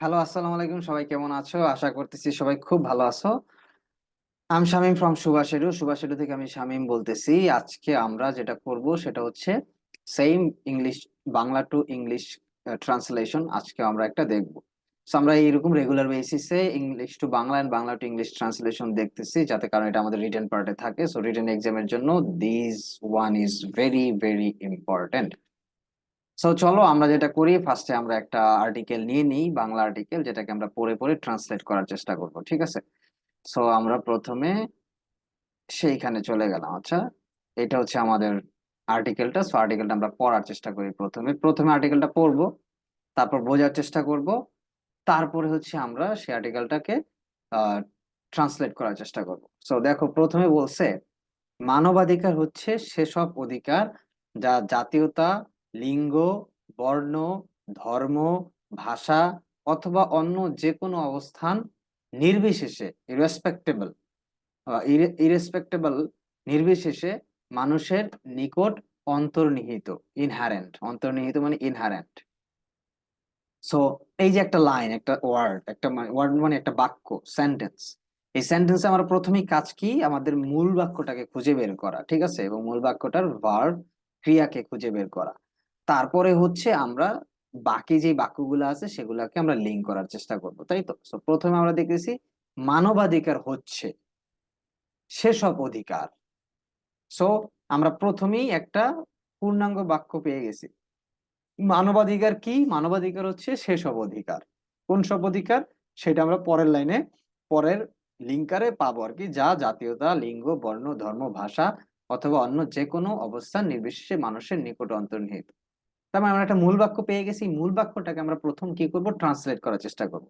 Hello, আসসালামু আলাইকুম। সবাই কেমন আছো? আশা করতেছি সবাই খুব ভালো আছো। আমি শামীম ফ্রম সুভাষেরু থেকে আমি শামীম বলতেছি। আজকে আমরা যেটা করব সেটা হচ্ছে same English, Bangla to English translation আজকে আমরা একটা দেখব। সো আমরা এইরকম রেগুলার বেসিসে English to Bangla and Bangla to English translation দেখতেছি, যাতে কারণ এটা আমাদের রিটেন পার্টে থাকে। সো রিটেন এক্সামের জন্য this one is very very important. So চলো আমরা যেটা করি, ফার্স্টে আমরা একটা আর্টিকেল নিয়ে নিই, বাংলা আর্টিকেল, যেটাকে আমরা পড়ে পড়ে ট্রান্সলেট করার চেষ্টা করব, ঠিক আছে? সো আমরা প্রথমে সেইখানে চলে গেলাম। আচ্ছা, এটা হচ্ছে আমাদের আর্টিকেলটা। সো আর্টিকেলটা আমরা পড়ার চেষ্টা করি। প্রথমে প্রথমে আর্টিকেলটা পড়বো, তারপর বোঝার চেষ্টা করব, তারপরে হচ্ছে আমরা সেই আর্টিকেলটাকে আহ ট্রান্সলেট করার চেষ্টা করব। সো দেখো, প্রথমে বলছে মানবাধিকার হচ্ছে সেসব অধিকার যা জাতীয়তা, লিঙ্গ, বর্ণ, ধর্ম, ভাষা অথবা অন্য যে কোনো অবস্থান নির্বিশেষে, ইরেসপেক্টেবল নির্বিশেষে মানুষের নিকট অন্তর্নিহিত। অন্তর্নিহিত মানে ইনহারেন্ট। সো এই যে একটা লাইন, একটা ওয়ার্ড, ওয়ার্ড মানে একটা বাক্য, সেন্টেন্স। এই সেন্টেন্সে আমরা প্রথমেই কাজ কি, আমাদের মূল বাক্যটাকে খুঁজে বের করা, ঠিক আছে, এবং মূল বাক্যটার ভার্ব, ক্রিয়াকে খুঁজে বের করা। তারপরে হচ্ছে আমরা বাকি যে বাক্যগুলো আছে সেগুলোকে আমরা লিঙ্ক করার চেষ্টা করব, তাই তো? সো প্রথমে আমরা দেখতেছি মানবাধিকার হচ্ছে সেসব অধিকার। সো আমরা প্রথমেই একটা পূর্ণাঙ্গ বাক্য পেয়ে গেছি। মানবাধিকার কি? মানবাধিকার হচ্ছে সেসব অধিকার। কোন সব অধিকার? সেটা আমরা পরের লাইনে, পরের লিঙ্কারে পাবো আর কি। যা জাতীয়তা, লিঙ্গ, বর্ণ, ধর্ম, ভাষা অথবা অন্য যে কোনো অবস্থান নির্বিশেষে মানুষের নিকট অন্তর্নিহিত। তার মানে আমরা একটা মূল বাক্য পেয়ে গেছি। মূল বাক্যটাকে আমরা প্রথম কি করব, ট্রান্সলেট করার চেষ্টা করব।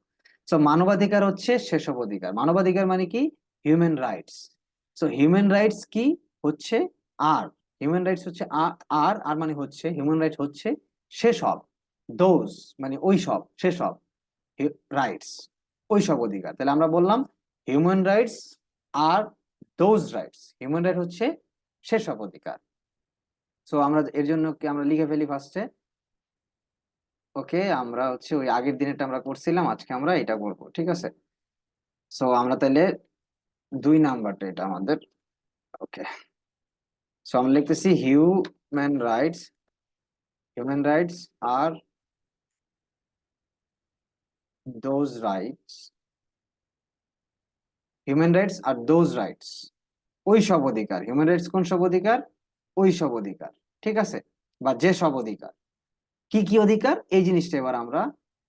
সো মানবাধিকার হচ্ছে সেসব অধিকার। মানবাধিকার মানে কি? Human rights. So human rights কি হচ্ছে? আর হিউম্যান রাইটস হচ্ছে আর আর মানে হচ্ছে, হিউম্যান রাইটস হচ্ছে সেসব, দোজ মানে ওই সব, সেসব রাইটস, ওই সব অধিকার। তাহলে আমরা বললাম human rights are those rights. Human right হচ্ছে সেসব অধিকার। সো আমরা এর জন্য কি আমরা লিখে ফেলি ফার্স্টে। ওকে, আমরা হচ্ছে ওই আগের দিনেরটা আমরা করছিলাম, আজকে আমরা এটা করবো, ঠিক আছে? সো আমরা তাহলে 2 নাম্বারটা এটা আমাদের। ওকে, সো আমরা লিখতেছি human rights are those rights, human rights are those rights, ওই সব অধিকার। হিউম্যান রাইটস কোন সব অধিকার? ওই সব অধিকার, ঠিক আছে, বা যে সব অধিকার। কি কি অধিকার, এই জিনিসটা এবার আমরা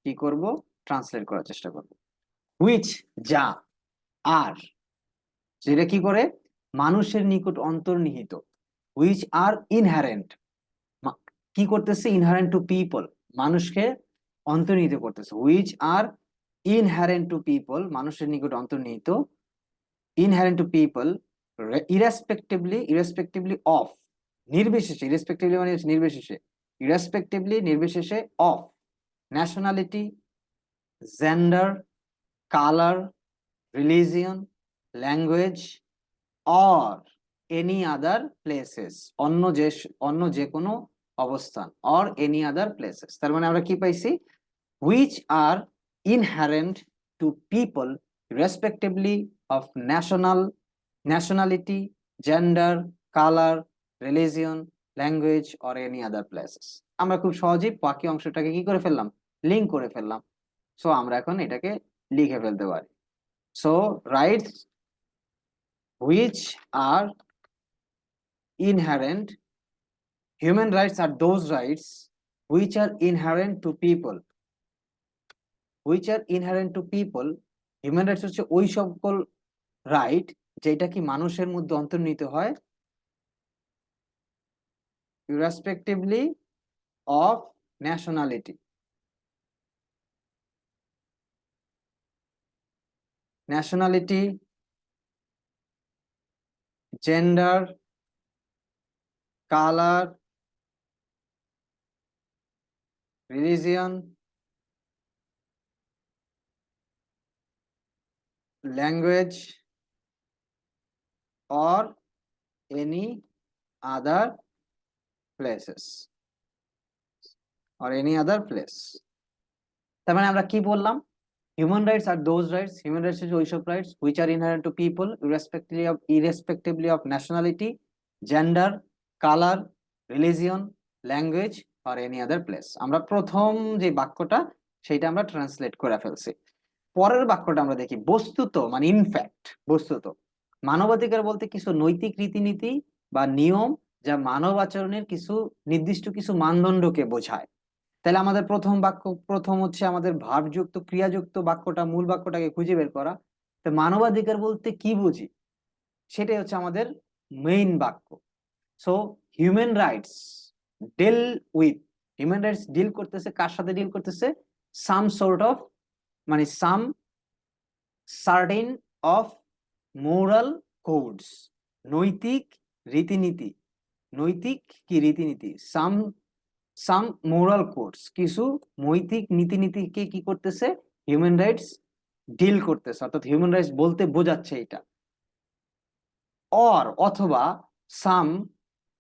কি করব, ট্রান্সলেট করার চেষ্টা করব। হুইচ, যা, আর, যেটা কি করে, মানুষের নিকট অন্তর্নিহিত। হুইচ আর ইনহারেন্ট, কি করতেছে, ইনহারেন্ট টু পিপল, মানুষকে অন্তর্নিহিত করতেছে। Which are inherent to people, মানুষের নিকট অন্তর্নিহিত। Inherent to people, irrespectively of, নির্বিশেষে, ইরেসপেক্টিভলি মানে হচ্ছে নির্বিশেষে, নির্বিশেষে of nationality, gender, colour, religion, language or any other places, অন্য যে কোনো অবস্থান, অর এনি আদার প্লেসেস। তার মানে আমরা কি পাইছি, which are inherent to people respectively of nationality, gender, colour, religion, language or any other places. আমরা খুব সহজেই বাকি অংশটাকে কি করে ফেললাম, লিঙ্ক করে ফেললাম। সো আমরা এখন এটাকে লিখে ফেলতে পারি। So rights which are inherent, human rights are those rights which are inherent to people, human rights হচ্ছে ওই সকল রাইট যেটা কি মানুষের মধ্যে অন্তর্নিহিত হয়, irrespectively of nationality, gender, color, religion, language or any other places, or any other place। তার মানে আমরা কি বললাম, human rights are those rights, human rights হচ্ছে ওইসব rights which are inherent to people irrespectively of nationality, gender, colour, religion, language or any other place. আমরা প্রথম যে বাক্যটা সেটা আমরা ট্রান্সলেট করে ফেলছি। পরের বাক্যটা আমরা দেখি, বস্তুত মানে ইনফ্যাক্ট, বস্তুত মানবাধিকার বলতে কিছু নৈতিক রীতিনীতি বা নিয়ম যা মানব আচরণের কিছু নির্দিষ্ট কিছু মানদণ্ডকে বোঝায়। তাহলে আমাদের প্রথম বাক্য, প্রথম হচ্ছে আমাদের ভাবযুক্ত ক্রিয়াযুক্ত বাক্যটা, মূল বাক্যটাকে খুঁজে বের করা। তো মানবাধিকার বলতে কি বুঝি, সেটাই হচ্ছে আমাদের মেইন বাক্য। So human rights deal with, human rights deal করতেছে কার সাথে, ডিল করতেছে সাম সর্ট অফ মানে some certain of moral codes, নৈতিক রীতিনীতি, নৈতিক কি রীতিনীতি, সাম সাম মোরাল কোডস, কিছু নৈতিক নীতিনীতিকে কি করতেছে হিউম্যান রাইটস ডিল করতেছে, অর্থাৎ হিউম্যান রাইটস বলতে বোঝাচ্ছে এটা। অর অথবা সাম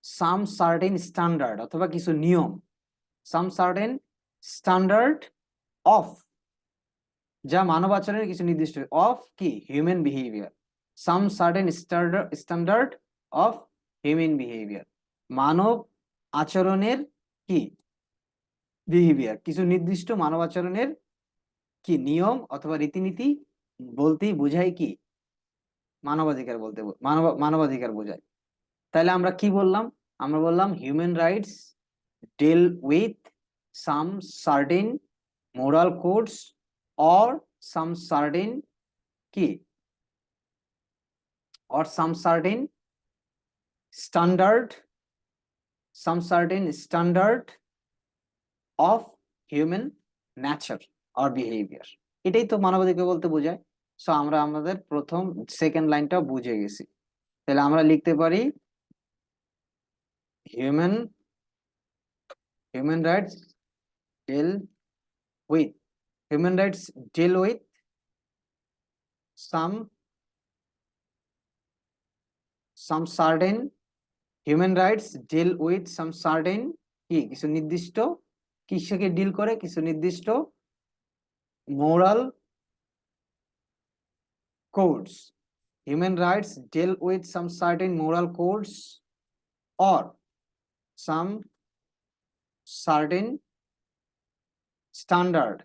সাম সার্টেন স্ট্যান্ডার্ড, অথবা কিছু নিয়ম, সাম সার্টেন স্ট্যান্ডার্ড অফ, যা মানব আচরণের কিছু নির্দিষ্ট, অফ কি human behaviour, some certain standard of human behaviour, মানব আচরণের কি বিহেভিয়ার, কিছু নির্দিষ্ট মানব আচরণের কি নিয়ম অথবা রীতিনীতি বলতেই বোঝায় কি মানবাধিকার, বলতে মানবাধিকার বোঝায়। তাহলে আমরা কি বললাম, আমরা বললাম human rights deal with some certain moral codes or some certain কি or some certain standard, some certain standard of human nature or behavior, এটাই তো মানবাধিকার বলতে বোঝায়। সো আমরা আমাদের প্রথম সেকেন্ড লাইনটা বুঝে গেছি। তাহলে আমরা লিখতে পারি human human rights deal with, human rights deal with some some certain, human rights deal with some certain কি কিছু নির্দিষ্ট, কিসকে ডিল করে, কিছু নির্দিষ্ট moral codes. Human rights deal with some certain moral codes or some certain standard,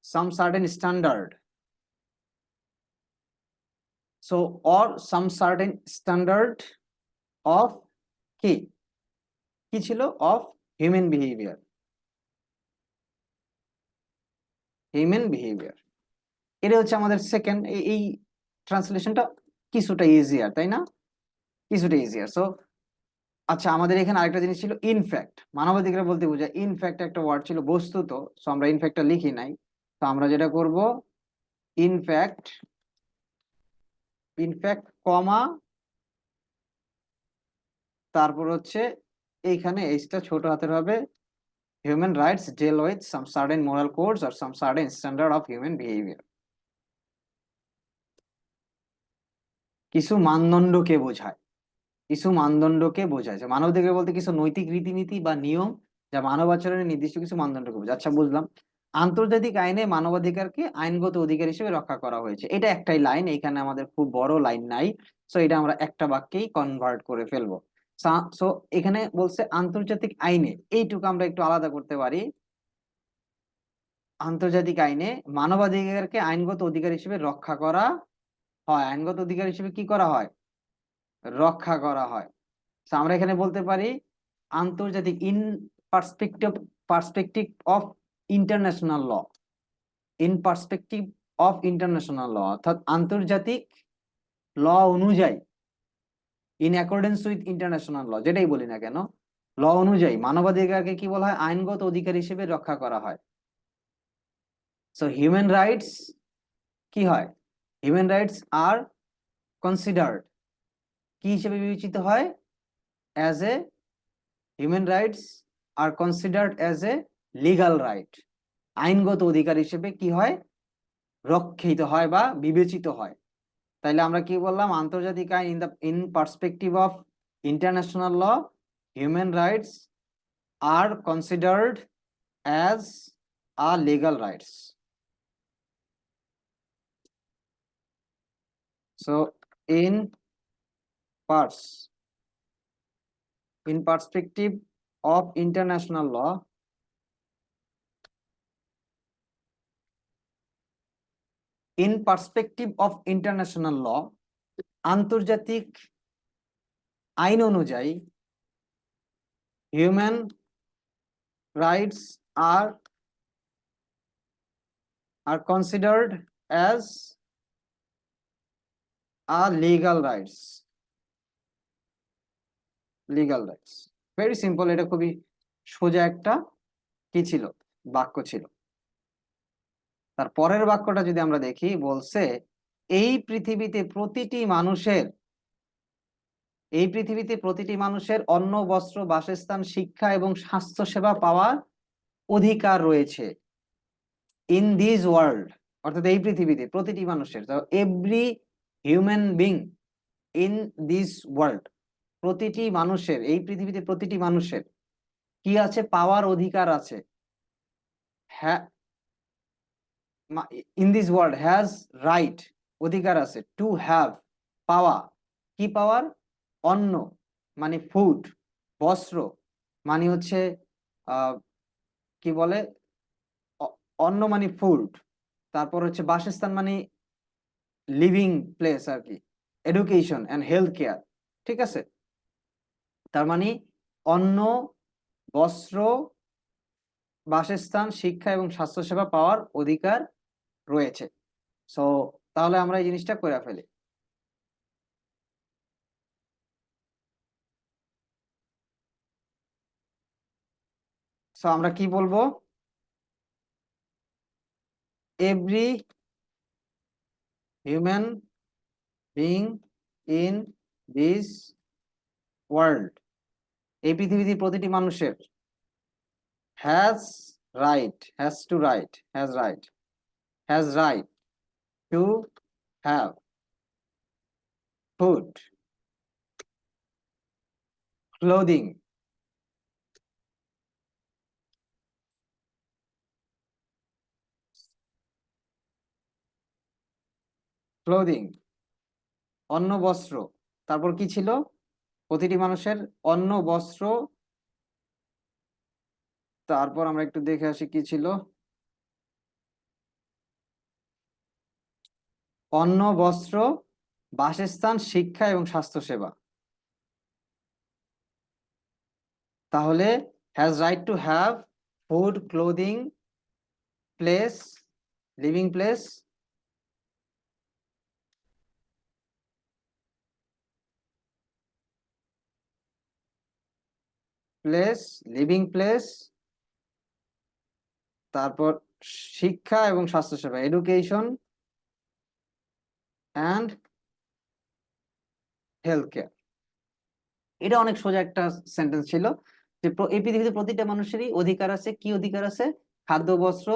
some certain standard, so or some certain standard of কি কি ছিল, of human behavior, human behavior। এটা হচ্ছে আমাদের সেকেন্ড, এই ট্রান্সলেশনটা কিছুটা ইজিয়ার, তাই না, কিছুটা ইজিয়ার। সো আচ্ছা, আমাদের এখানে আরেকটা জিনিস ছিল ইনফ্যাক্ট, মানবাধিকার বলতে বোঝায় ইনফ্যাক্ট একটা ওয়ার্ড ছিল বস্তুত। সো আমরা ইনফ্যাক্টটা লিখি নাই, তো আমরা যেটা করব ইনফ্যাক্ট, ইনফ্যাক্ট কমা, তারপর হচ্ছে এইখানে এইটা ছোট হাতের হবে, human rights deal with some certain moral codes or some certain standard of human behaviour, কিছু মানদণ্ডকে বোঝায়, কিছু মানদণ্ডকে বোঝায়। মানবাধিকার বলতে কিছু নৈতিক রীতিনীতি বা নিয়ম যা মানব আচরণের নির্দিষ্ট কিছু মানদণ্ডকে বোঝায়। আচ্ছা, বুঝলাম। আন্তর্জাতিক আইনে মানবাধিকারকে আইনগত অধিকার হিসেবে রক্ষা করা হয়েছে, এটা একটাই লাইন, এখানে আমাদের খুব বড় লাইন নাই। সো এটা আমরা একটা বাক্যেই কনভার্ট করে ফেলবো। সো এখানে বলছে আন্তর্জাতিক আইনে, এইটুকু আমরা একটু আলাদা করতে পারি। আন্তর্জাতিক আইনে মানবাধিকারকে আইনগত অধিকার হিসেবে রক্ষা করা হয়, আইনগত অধিকার হিসেবে কি করা হয়, রক্ষা করা হয়। আমরা এখানে বলতে পারি আন্তর্জাতিক, in perspective, perspective of international law, in perspective of international law, অর্থাৎ আন্তর্জাতিক ল অনুযায়ী, in accordance with international law, যেটাই বলি না কেন, ল অনুযায়ী মানবাধিকারকে কি বলা হয়, আইনগত অধিকার হিসেবে রক্ষা করা হয়। সো হিউম্যান রাইটস কি হয়, হিউম্যান রাইটস আর কনসিডার্ড, কি হিসেবে বিবেচিত হয়, as a, human rights are considered as a legal right, আইনগত অধিকার হিসেবে কি হয়, রক্ষিত হয় বা বিবেচিত হয়। তাইলে আমরা কি বললাম, আন্তর্জাতিক আইন in perspective of international law human rights are considered as a legal rights. So in parts in perspective of international law, in perspective of international law, আন্তর্জাতিক আইন অনুযায়ী human rights are considered as a legal rights. Legal rights, very simple. এটা খুবই সোজা একটা কি ছিল, বাক্য ছিল। তার পরের বাক্যটা যদি আমরা দেখি, বলছে এই পৃথিবীতে প্রতিটি মানুষের অন্ন, বস্ত্র, বাসস্থান, শিক্ষা এবং স্বাস্থ্য সেবা পাওয়ার অধিকার রয়েছে। ইন দিস ওয়ার্ল্ড, অর্থাৎ এই পৃথিবীতে প্রতিটি মানুষের, every human being in this world, প্রতিটি মানুষের, এই পৃথিবীতে প্রতিটি মানুষের কি আছে, পাওয়ার অধিকার আছে। হ্যাঁ, in this world has right, অধিকার আছে, টু হ্যাভ, পাওয়া, কি পাওয়ার, অন্ন মানে ফুড, বস্ত্র মানে হচ্ছে কি বলে, অন্ন মানে ফুড, তারপর হচ্ছে বাসস্থান মানে লিভিং প্লেস আর কি, এডুকেশন এন্ড হেলথ কেয়ার, ঠিক আছে। তার মানে অন্ন, বস্ত্র, বাসস্থান, শিক্ষা এবং স্বাস্থ্যসেবা পাওয়ার অধিকার রয়েছে। সো তাহলে আমরা এই জিনিসটা করে ফেলি। সো আমরা কি বলবো, every human being in this world, এই পৃথিবীতে প্রতিটি মানুষের has right, has right to have food, clothing, clothing, অন্ন, বস্ত্র, তারপর কি ছিল, প্রতিটি মানুষের অন্ন, বস্ত্র, তারপর আমরা একটু দেখে আসি কি ছিল, অন্ন, বস্ত্র, বাসস্থান, শিক্ষা এবং স্বাস্থ্যসেবা। তাহলে has right to have food, clothing, place, living place, living place, তারপর শিক্ষা এবং স্বাস্থ্যসেবা, এডুকেশন অ্যান্ড হেলথ কেয়ার। এটা অনেক সোজা একটা সেন্টেন্স ছিল, যে এই পৃথিবীতে প্রতিটা মানুষেরই অধিকার আছে, কি অধিকার আছে, খাদ্য, বস্ত্র,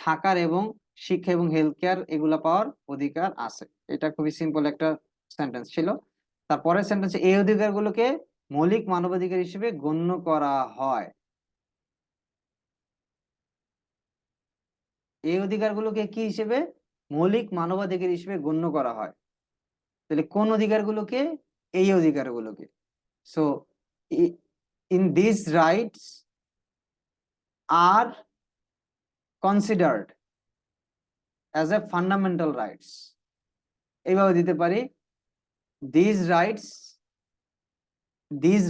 থাকার এবং শিক্ষা এবং হেলথ কেয়ার এগুলা পাওয়ার অধিকার আছে। এটা খুবই সিম্পল একটা সেন্টেন্স ছিল। তারপরের সেন্টেন্সে এই অধিকারগুলোকে মৌলিক মানবাধিকার হিসেবে গণ্য করা হয়। এই অধিকারগুলোকে কি হিসেবে, মৌলিক মানবাধিকার হিসেবে গণ্য করা হয়। তাহলে কোন অধিকারগুলোকে, এই অধিকারগুলোকে। So in this rights are considered as a fundamental rights, এইভাবে দিতে পারি, দিস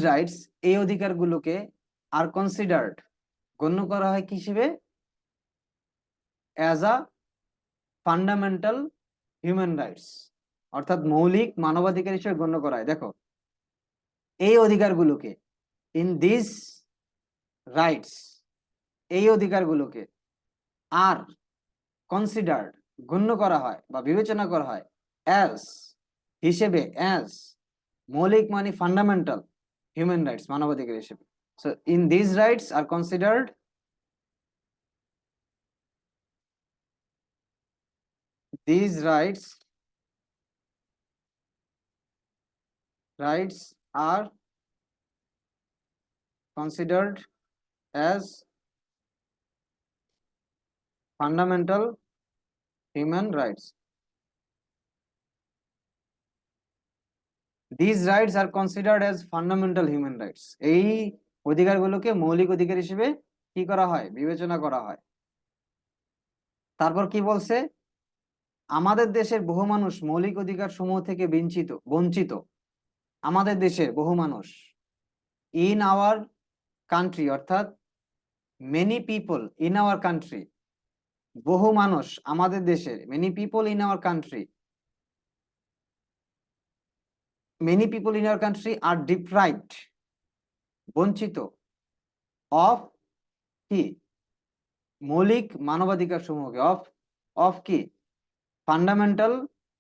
রাইটস, এই অধিকারগুলোকে আর কনসিডার্ড, গণ্য করা হয় কি হিসেবে, as a fundamental human rights, অর্থাৎ মৌলিক মানবাধিকার হিসেবে গণ্য করা হয়। দেখো, এই অধিকারগুলোকে, ইন দিস রাইটস, এই অধিকারগুলোকে আর কনসিডার্ড, গণ্য করা হয় বা বিবেচনা করা হয়, অ্যাজ, হিসেবে, অ্যাজ, মৌলিক মানে ফান্ডামেন্টাল হিউম্যান রাইটস, মানবাধিকার হিসেবে। So in this rights are considered, these rights are considered as fundamental human rights. These rights are considered as fundamental human rights. এই অধিকারগুলোকে মৌলিক অধিকার হিসেবে কি করা হয়, বিবেচনা করা হয়। তারপর কি বলছে, আমাদের দেশের বহু মানুষ মৌলিক অধিকার সমূহ থেকে বঞ্চিত। আমাদের দেশের বহু মানুষ, ইন আওয়ার কান্ট্রি, অর্থাৎ many people in our country, বহু মানুষ আমাদের দেশের, many people in our country, many people in our country are deprived, বঞ্চিত, অফ কি, মৌলিক মানবাধিকার সমূহকে, অফ অফ কি, ফান্ডামেন্টাল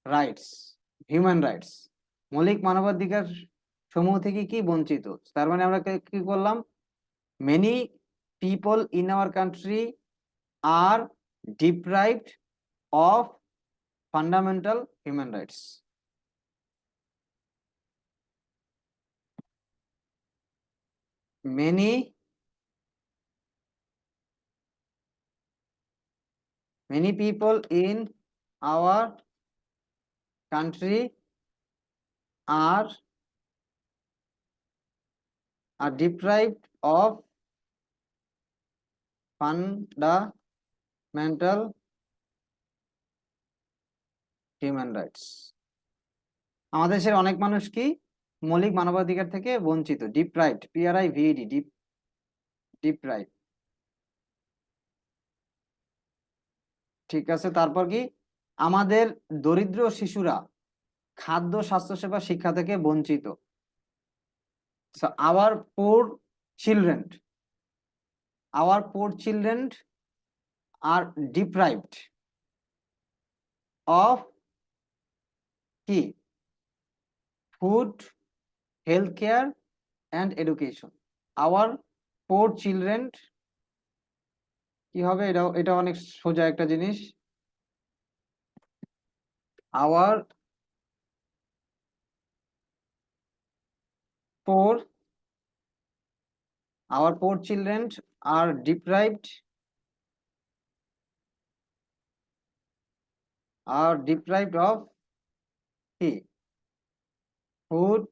রাইটস, হিউম্যান রাইটস, মৌলিক মানবাধিকার সমূহ থেকে কি বঞ্চিত। তার মানে আমরা কি করলাম, many people in our country are deprived of fundamental human rights. many people in our country are deprived of fundamental human rights. আমাদের দেশের অনেক মানুষ কি মৌলিক মানবাধিকার থেকে বঞ্চিত, ডিপ্রাইভড, PRIVED, ডিপ্রাইভ। ঠিক আছে, তারপর কি, আমাদের দরিদ্র শিশুরা খাদ্য, স্বাস্থ্যসেবা, শিক্ষা থেকে বঞ্চিত। So our poor children are deprived of কি, food, healthcare and education. Our poor children কি হবে, এটা অনেক সোজা একটা জিনিস। Our poor children are deprived of কি, food,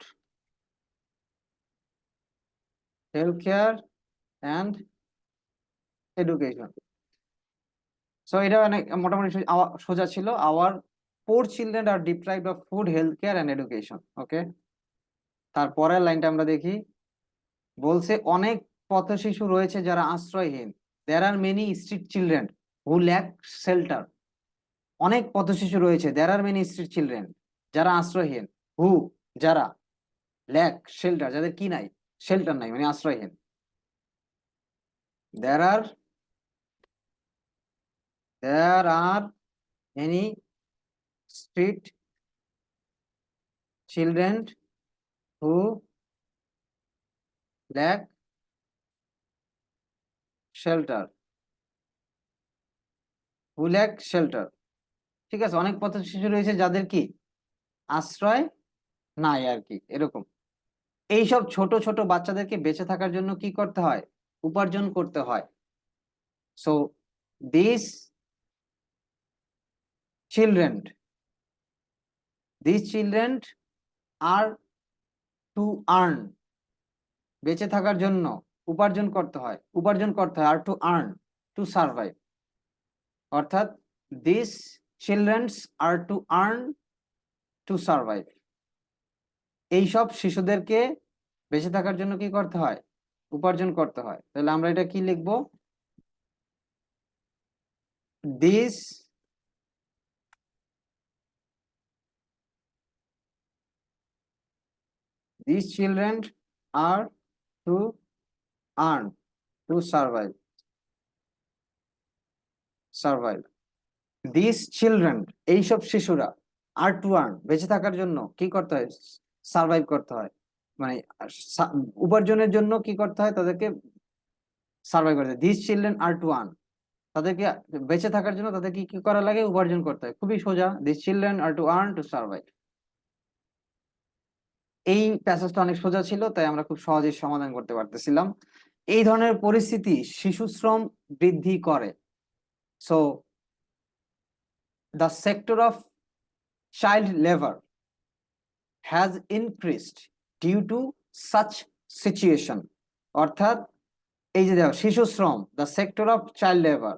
healthcare and education. So এটা অনেক মোটামুটি সোজা ছিল। Our poor children are deprived of food, healthcare and education. ওকে, তারপরের লাইনটা আমরা দেখি, বলছে অনেক পথ শিশু রয়েছে যারা আশ্রয়হীন। There are many street children who lack shelter. অনেক পথ শিশু রয়েছে, there are many street children, যারা আশ্রয়হীন, who, যারা, lack shelter, যাদের কি নাই, শেল্টার নাই, মানে আশ্রয়হীন। there are many street children who lack shelter, ঠিক আছে, অনেক পথ শিশু রয়েছে যাদের কি আশ্রয় নাই আর কি, এরকম। এইসব ছোট ছোট বাচ্চাদেরকে বেঁচে থাকার জন্য কি করতে হয়, উপার্জন করতে হয়। So this children are to earn, বেঁচে থাকার জন্য উপার্জন করতে হয়, are to earn, to survive, অর্থাৎ this childrens are to earn, to survive. এইসব শিশুদেরকে বেঁচে থাকার জন্য কি করতে হয়, উপার্জন করতে হয়। তাহলে আমরা এটা কি লিখবো, this children are to earn, to survive. These children, এইসব শিশুরা, আর টু আর্ন, বেঁচে থাকার জন্য কি করতে হয়, সার্ভাইভ করতে হয়, মানে উপার্জনের জন্য কি করতে হয়, তাদেরকে সার্ভাইভ করতে হয়। This children are to earn, তাদেরকে বেঁচে থাকার জন্য তাদেরকে কি করা লাগে, উপার্জন করতে হয়। খুবই সোজা, this children are to earn, to survive. এই প্যাসেজটা অনেক সোজা ছিল, তাই আমরা খুব সহজেই সমাধান করতে পারতেছিলাম। এই ধরনের পরিস্থিতি শিশু শ্রম বৃদ্ধি করে। So the sector of child labour has increased due to such situation. অর্থাৎ এই যে দেখো শিশু শ্রম, the sector of child labour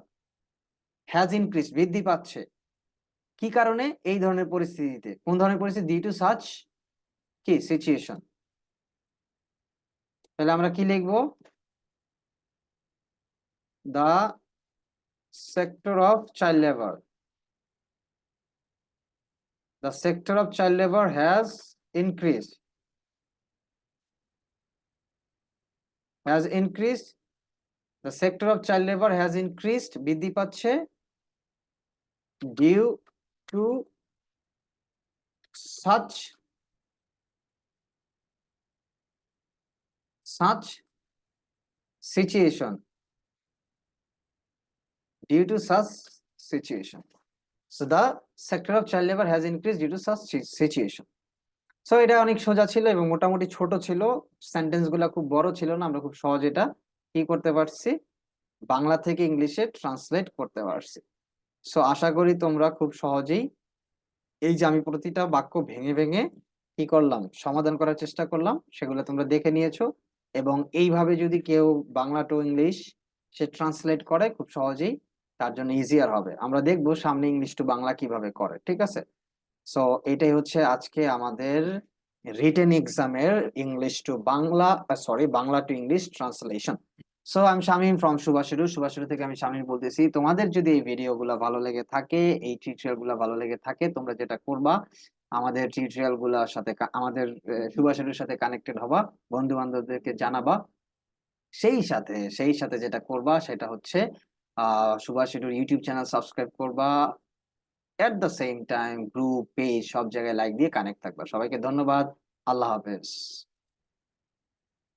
has increase বৃদ্ধি পাচ্ছে কি কারণে? এই ধরনের পরিস্থিতিতে। কোন ধরনের পরিস্থিতি? ডিউ টু সাচ কি সিচুয়েশন। তাহলে আমরা কি লিখবো? The sector of child labour, the sector of child labor has increased, the sector of child labor has increased বৃদ্ধি পাচ্ছে due to such situation, due to such situation. So the sector of child labor has increased due to such situation. So এটা অনেক সোজা ছিল এবং মোটামুটি ছোট ছিল, সেন্টেন্স গুলা খুব বড় ছিল না, আমরা খুব সহজ এটা কি করতে পারছি, বাংলা থেকে ইংলিশে ট্রান্সলেট করতে পারছি। সো আশা করি তোমরা খুব সহজেই এই যে আমি প্রতিটা বাক্য ভেঙে ভেঙে কি করলাম, সমাধান করার চেষ্টা করলাম, সেগুলো তোমরা দেখে নিয়েছো। এবং এইভাবে যদি কেউ Bangla to English say translate করে খুব সহজেই তার জন্য ইজিয়ার হবে। আমরা দেখবো সামনে ইংলিশ টু বাংলা কিভাবে করে, ঠিক আছে? সো এটাই হচ্ছে আজকে আমাদের রিটেন এক্সামের English to Bangla, sorry Bangla to English translation. So আমি শামীম ফ্রম সুভাষিরু, সুভাষিরু থেকে আমি শামীম বলতেছি। তোমাদের যদি এই ভিডিও গুলা ভালো লেগে থাকে, এই টিউটোরিয়াল গুলা ভালো লেগে থাকে, তোমরা যেটা করবা আমাদের টিউটোরিয়াল গুলার সাথে আমাদের সুভাষিরুর সাথে কানেক্টেড হবা, বন্ধু বান্ধবদেরকে জানাবা। সেই সাথে যেটা করবা সেটা হচ্ছে সুভাষিরুর ইউটিউব চ্যানেল সাবস্ক্রাইব করবা, at the same time group page সব জায়গায় লাইক দিয়ে কানেক্ট থাকবা। সবাইকে ধন্যবাদ। আল্লাহ হাফেজ।